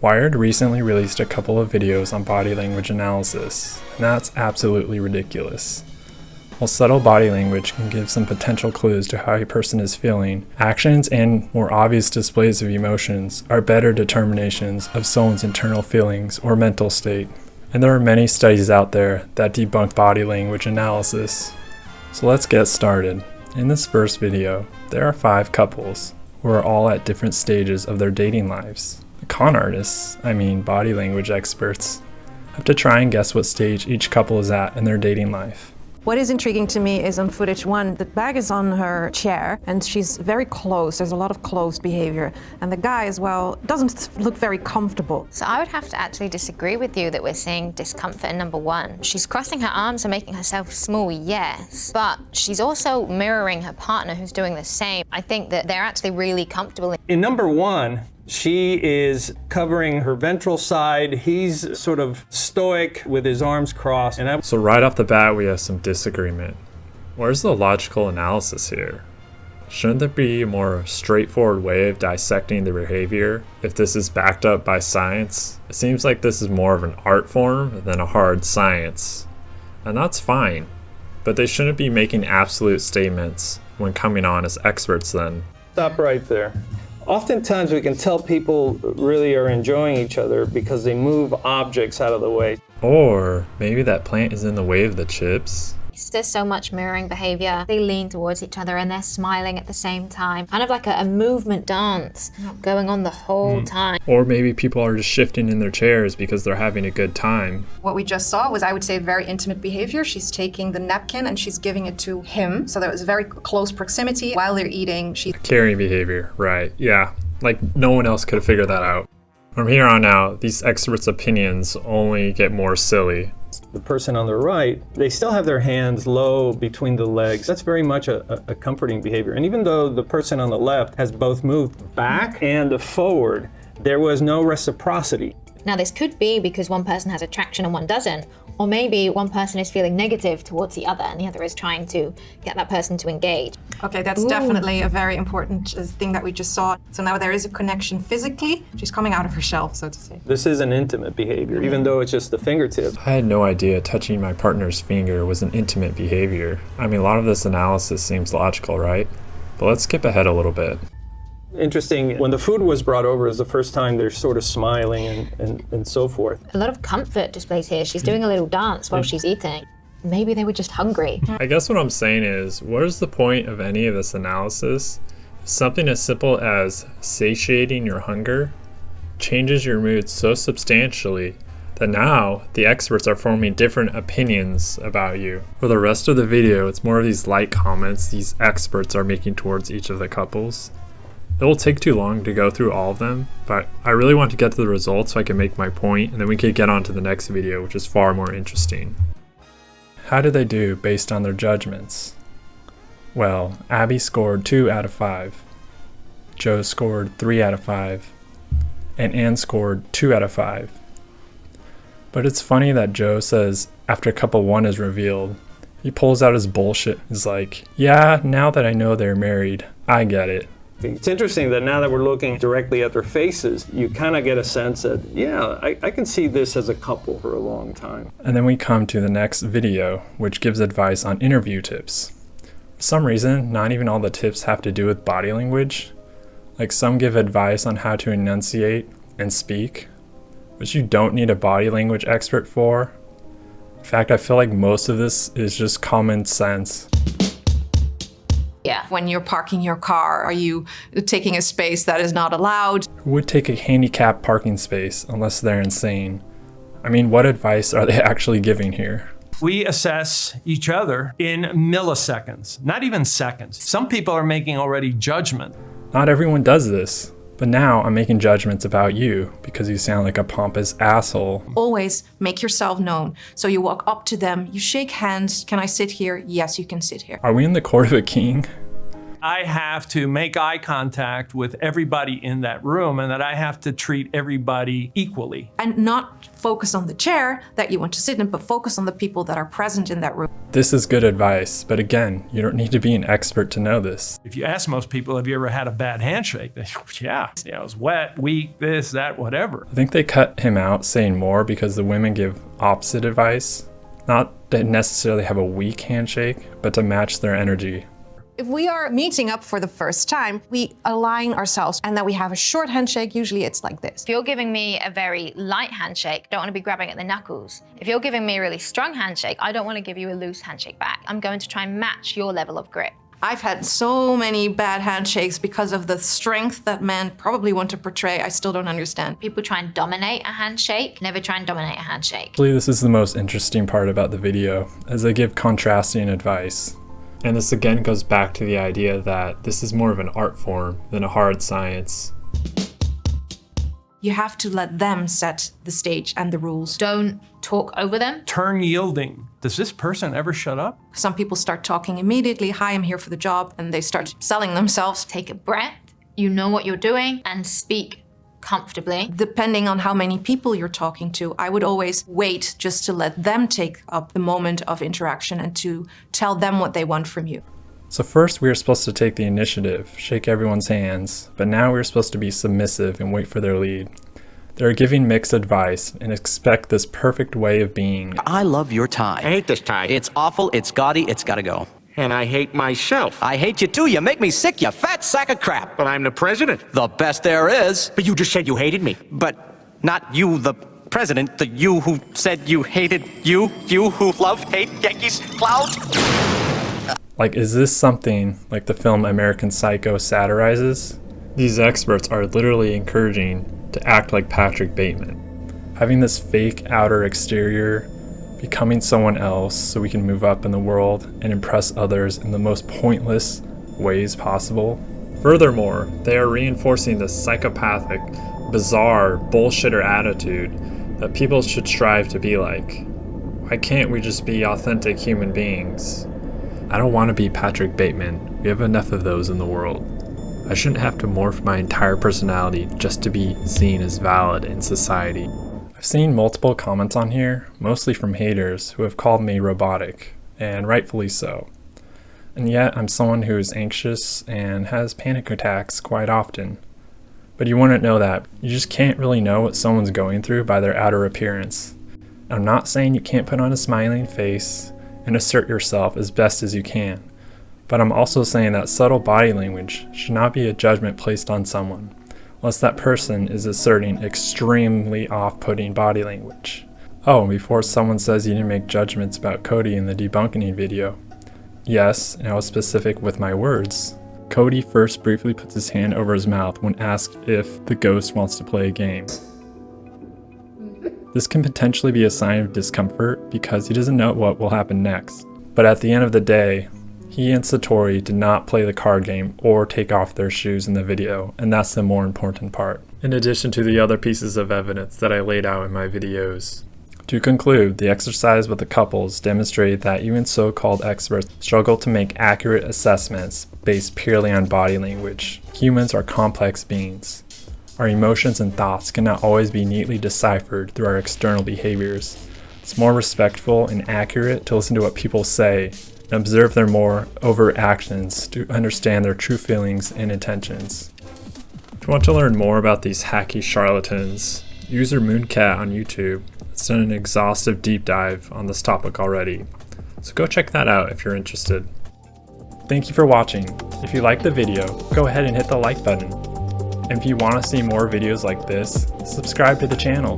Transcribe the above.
Wired recently released a couple of videos on body language analysis, and that's absolutely ridiculous. While subtle body language can give some potential clues to how a person is feeling, actions and more obvious displays of emotions are better determinations of someone's internal feelings or mental state. And there are many studies out there that debunk body language analysis. So let's get started. In this first video, there are 5 couples who are all at different stages of their dating lives. The con artists, body language experts, have to try and guess what stage each couple is at in their dating life. What is intriguing to me is on footage 1, the bag is on her chair and she's very close. There's a lot of close behavior. And the guy as well doesn't look very comfortable. So I would have to actually disagree with you that we're seeing discomfort in number 1. She's crossing her arms and making herself small, yes, but she's also mirroring her partner who's doing the same. I think that they're actually really comfortable. In number 1, she is covering her ventral side. He's sort of stoic with his arms crossed. So right off the bat, we have some disagreement. Where's the logical analysis here? Shouldn't there be a more straightforward way of dissecting the behavior if this is backed up by science? It seems like this is more of an art form than a hard science. And that's fine, but they shouldn't be making absolute statements when coming on as experts then. Stop right there. Oftentimes we can tell people really are enjoying each other because they move objects out of the way. Or maybe that plant is in the way of the chips. There's so much mirroring behavior. They lean towards each other and they're smiling at the same time. Kind of like a movement dance going on the whole time. Or maybe people are just shifting in their chairs because they're having a good time. What we just saw was, I would say, very intimate behavior. She's taking the napkin and she's giving it to him. So there was very close proximity while they're eating. Carrying behavior, right. Yeah, like no one else could have figured that out. From here on out, these experts' opinions only get more silly. The person on the right, they still have their hands low between the legs. That's very much a comforting behavior. And even though the person on the left has both moved back and forward, there was no reciprocity. Now this could be because one person has attraction and one doesn't, or maybe one person is feeling negative towards the other and the other is trying to get that person to engage. Okay, that's definitely a very important thing that we just saw. So now there is a connection physically. She's coming out of her shell, so to say. This is an intimate behavior, even though it's just the fingertips. I had no idea touching my partner's finger was an intimate behavior. A lot of this analysis seems logical, right? But let's skip ahead a little bit. Interesting, when the food was brought over is the first time they're sort of smiling and so forth. A lot of comfort displays here. She's doing a little dance while she's eating. Maybe they were just hungry. I guess what I'm saying is, what is the point of any of this analysis? Something as simple as satiating your hunger changes your mood so substantially that now the experts are forming different opinions about you. For the rest of the video, it's more of these light comments these experts are making towards each of the couples. It will take too long to go through all of them, but I really want to get to the results so I can make my point, and then we can get on to the next video, which is far more interesting. How did they do based on their judgments? Well, Abby scored 2 out of 5, Joe scored 3 out of 5, and Anne scored 2 out of 5. But it's funny that Joe says after couple 1 is revealed, he pulls out his bullshit. He's like, yeah, now that I know they're married, I get it. It's interesting that now that we're looking directly at their faces, you kind of get a sense that, yeah, I can see this as a couple for a long time. And then we come to the next video, which gives advice on interview tips. For some reason, not even all the tips have to do with body language. Like some give advice on how to enunciate and speak, which you don't need a body language expert for. In fact, I feel like most of this is just common sense. Yeah. When you're parking your car, are you taking a space that is not allowed? Who would take a handicapped parking space unless they're insane? What advice are they actually giving here? We assess each other in milliseconds, not even seconds. Some people are making already judgment. Not everyone does this, but now I'm making judgments about you because you sound like a pompous asshole. Always make yourself known. So you walk up to them, you shake hands. Can I sit here? Yes, you can sit here. Are we in the court of a king? I have to make eye contact with everybody in that room and that I have to treat everybody equally. And not focus on the chair that you want to sit in, but focus on the people that are present in that room. This is good advice, but again, you don't need to be an expert to know this. If you ask most people, have you ever had a bad handshake? They say, yeah, it was wet, weak, this, that, whatever. I think they cut him out saying more because the women give opposite advice. Not to necessarily have a weak handshake, but to match their energy. If we are meeting up for the first time, we align ourselves and then we have a short handshake. Usually it's like this. If you're giving me a very light handshake, don't want to be grabbing at the knuckles. If you're giving me a really strong handshake, I don't want to give you a loose handshake back. I'm going to try and match your level of grip. I've had so many bad handshakes because of the strength that men probably want to portray. I still don't understand. People try and dominate a handshake. Never try and dominate a handshake. Actually, this is the most interesting part about the video, as they give contrasting advice. And this again goes back to the idea that this is more of an art form than a hard science. You have to let them set the stage and the rules. Don't talk over them. Turn yielding. Does this person ever shut up? Some people start talking immediately, hi, I'm here for the job, and they start selling themselves. Take a breath. You know what you're doing, and speak comfortably. Depending on how many people you're talking to, I would always wait just to let them take up the moment of interaction and to tell them what they want from you. So first we were supposed to take the initiative, shake everyone's hands, but now we're supposed to be submissive and wait for their lead. They're giving mixed advice and expect this perfect way of being. I love your tie. I hate this tie. It's awful, it's gaudy, it's gotta go. And I hate myself. I hate you too, you make me sick, you fat sack of crap. But I'm the president. The best there is. But you just said you hated me. But not you, the president, the you who said you hated you who love, hate Yankees, clouds. Like, is this something like the film American Psycho satirizes? These experts are literally encouraging to act like Patrick Bateman. Having this fake outer exterior, becoming someone else so we can move up in the world and impress others in the most pointless ways possible. Furthermore, they are reinforcing this psychopathic, bizarre, bullshitter attitude that people should strive to be like. Why can't we just be authentic human beings? I don't want to be Patrick Bateman. We have enough of those in the world. I shouldn't have to morph my entire personality just to be seen as valid in society. I've seen multiple comments on here, mostly from haters who have called me robotic, and rightfully so. And yet I'm someone who is anxious and has panic attacks quite often. But you wouldn't know that. You just can't really know what someone's going through by their outer appearance. I'm not saying you can't put on a smiling face and assert yourself as best as you can, but I'm also saying that subtle body language should not be a judgment placed on someone, unless that person is asserting extremely off-putting body language. Oh, and before someone says you didn't make judgments about Cody in the debunking video. Yes, and I was specific with my words. Cody first briefly puts his hand over his mouth when asked if the ghost wants to play a game. This can potentially be a sign of discomfort because he doesn't know what will happen next. But at the end of the day, he and Satori did not play the card game or take off their shoes in the video, and that's the more important part. In addition to the other pieces of evidence that I laid out in my videos. To conclude, the exercise with the couples demonstrated that even so-called experts struggle to make accurate assessments based purely on body language. Humans are complex beings. Our emotions and thoughts cannot always be neatly deciphered through our external behaviors. It's more respectful and accurate to listen to what people say and observe their more overt actions to understand their true feelings and intentions. If you want to learn more about these hacky charlatans, user Münecat on YouTube has done an exhaustive deep dive on this topic already, so go check that out if you're interested. Thank you for watching. If you liked the video, go ahead and hit the like button. And if you want to see more videos like this, subscribe to the channel.